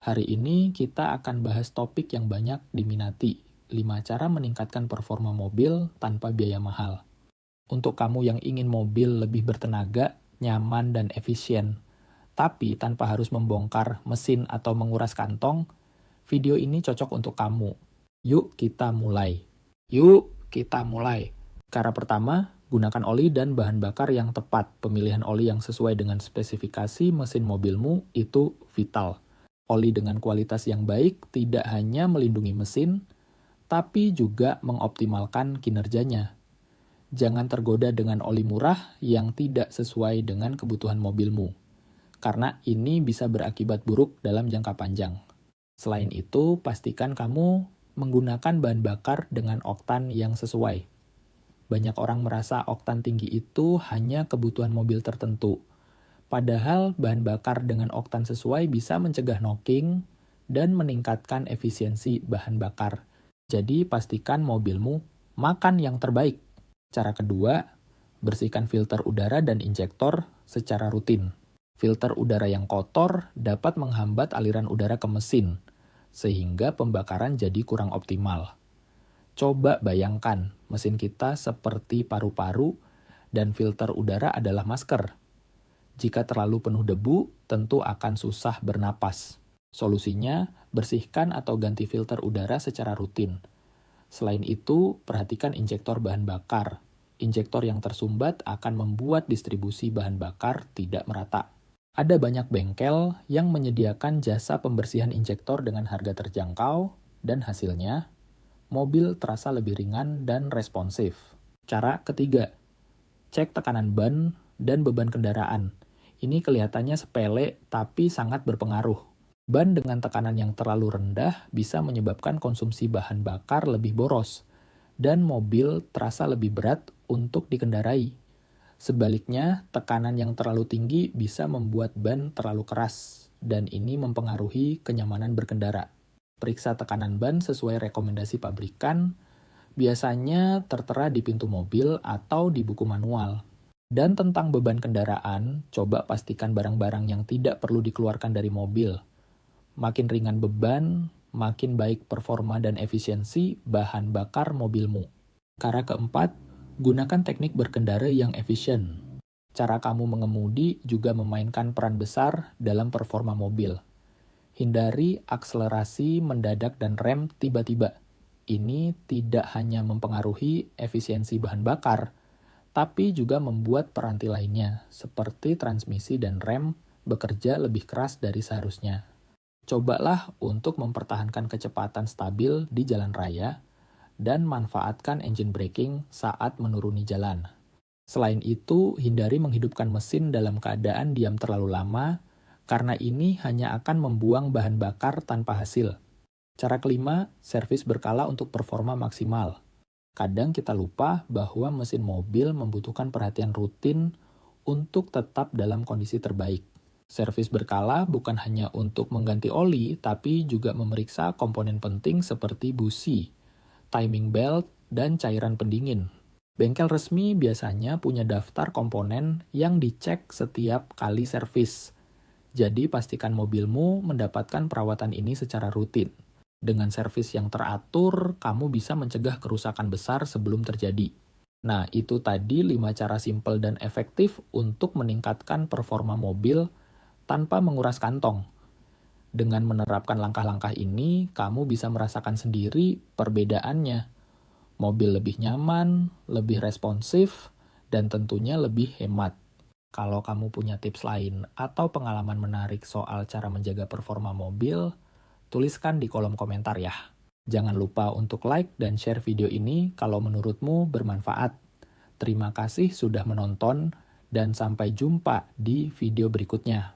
Hari ini kita akan bahas topik yang banyak diminati, 5 cara meningkatkan performa mobil tanpa biaya mahal. Untuk kamu yang ingin mobil lebih bertenaga, nyaman, dan efisien, tapi tanpa harus membongkar mesin atau menguras kantong, video ini cocok untuk kamu. Yuk kita mulai. Cara pertama, gunakan oli dan bahan bakar yang tepat. Pemilihan oli yang sesuai dengan spesifikasi mesin mobilmu itu vital. Oli dengan kualitas yang baik tidak hanya melindungi mesin, tapi juga mengoptimalkan kinerjanya. Jangan tergoda dengan oli murah yang tidak sesuai dengan kebutuhan mobilmu, karena ini bisa berakibat buruk dalam jangka panjang. Selain itu, pastikan kamu menggunakan bahan bakar dengan oktan yang sesuai. Banyak orang merasa oktan tinggi itu hanya kebutuhan mobil tertentu. Padahal bahan bakar dengan oktan sesuai bisa mencegah knocking dan meningkatkan efisiensi bahan bakar. Jadi pastikan mobilmu makan yang terbaik. Cara kedua, bersihkan filter udara dan injektor secara rutin. Filter udara yang kotor dapat menghambat aliran udara ke mesin, sehingga pembakaran jadi kurang optimal. Coba bayangkan, mesin kita seperti paru-paru dan filter udara adalah masker. Jika terlalu penuh debu, tentu akan susah bernapas. Solusinya, bersihkan atau ganti filter udara secara rutin. Selain itu, perhatikan injektor bahan bakar. Injektor yang tersumbat akan membuat distribusi bahan bakar tidak merata. Ada banyak bengkel yang menyediakan jasa pembersihan injektor dengan harga terjangkau, dan hasilnya, mobil terasa lebih ringan dan responsif. Cara ketiga, cek tekanan ban dan beban kendaraan. Ini kelihatannya sepele, tapi sangat berpengaruh. Ban dengan tekanan yang terlalu rendah bisa menyebabkan konsumsi bahan bakar lebih boros, dan mobil terasa lebih berat untuk dikendarai. Sebaliknya, tekanan yang terlalu tinggi bisa membuat ban terlalu keras, dan ini mempengaruhi kenyamanan berkendara. Periksa tekanan ban sesuai rekomendasi pabrikan, biasanya tertera di pintu mobil atau di buku manual. Dan tentang beban kendaraan, coba pastikan barang-barang yang tidak perlu dikeluarkan dari mobil. Makin ringan beban, makin baik performa dan efisiensi bahan bakar mobilmu. Cara keempat, gunakan teknik berkendara yang efisien. Cara kamu mengemudi juga memainkan peran besar dalam performa mobil. Hindari akselerasi mendadak dan rem tiba-tiba. Ini tidak hanya mempengaruhi efisiensi bahan bakar, tapi juga membuat peranti lainnya, seperti transmisi dan rem, bekerja lebih keras dari seharusnya. Cobalah untuk mempertahankan kecepatan stabil di jalan raya, dan manfaatkan engine braking saat menuruni jalan. Selain itu, hindari menghidupkan mesin dalam keadaan diam terlalu lama, karena ini hanya akan membuang bahan bakar tanpa hasil. Cara kelima, servis berkala untuk performa maksimal. Kadang kita lupa bahwa mesin mobil membutuhkan perhatian rutin untuk tetap dalam kondisi terbaik. Servis berkala bukan hanya untuk mengganti oli, tapi juga memeriksa komponen penting seperti busi, timing belt, dan cairan pendingin. Bengkel resmi biasanya punya daftar komponen yang dicek setiap kali servis. Jadi pastikan mobilmu mendapatkan perawatan ini secara rutin. Dengan servis yang teratur, kamu bisa mencegah kerusakan besar sebelum terjadi. Nah, itu tadi 5 cara simpel dan efektif untuk meningkatkan performa mobil tanpa menguras kantong. Dengan menerapkan langkah-langkah ini, kamu bisa merasakan sendiri perbedaannya. Mobil lebih nyaman, lebih responsif, dan tentunya lebih hemat. Kalau kamu punya tips lain atau pengalaman menarik soal cara menjaga performa mobil, tuliskan di kolom komentar ya. Jangan lupa untuk like dan share video ini kalau menurutmu bermanfaat. Terima kasih sudah menonton, dan sampai jumpa di video berikutnya.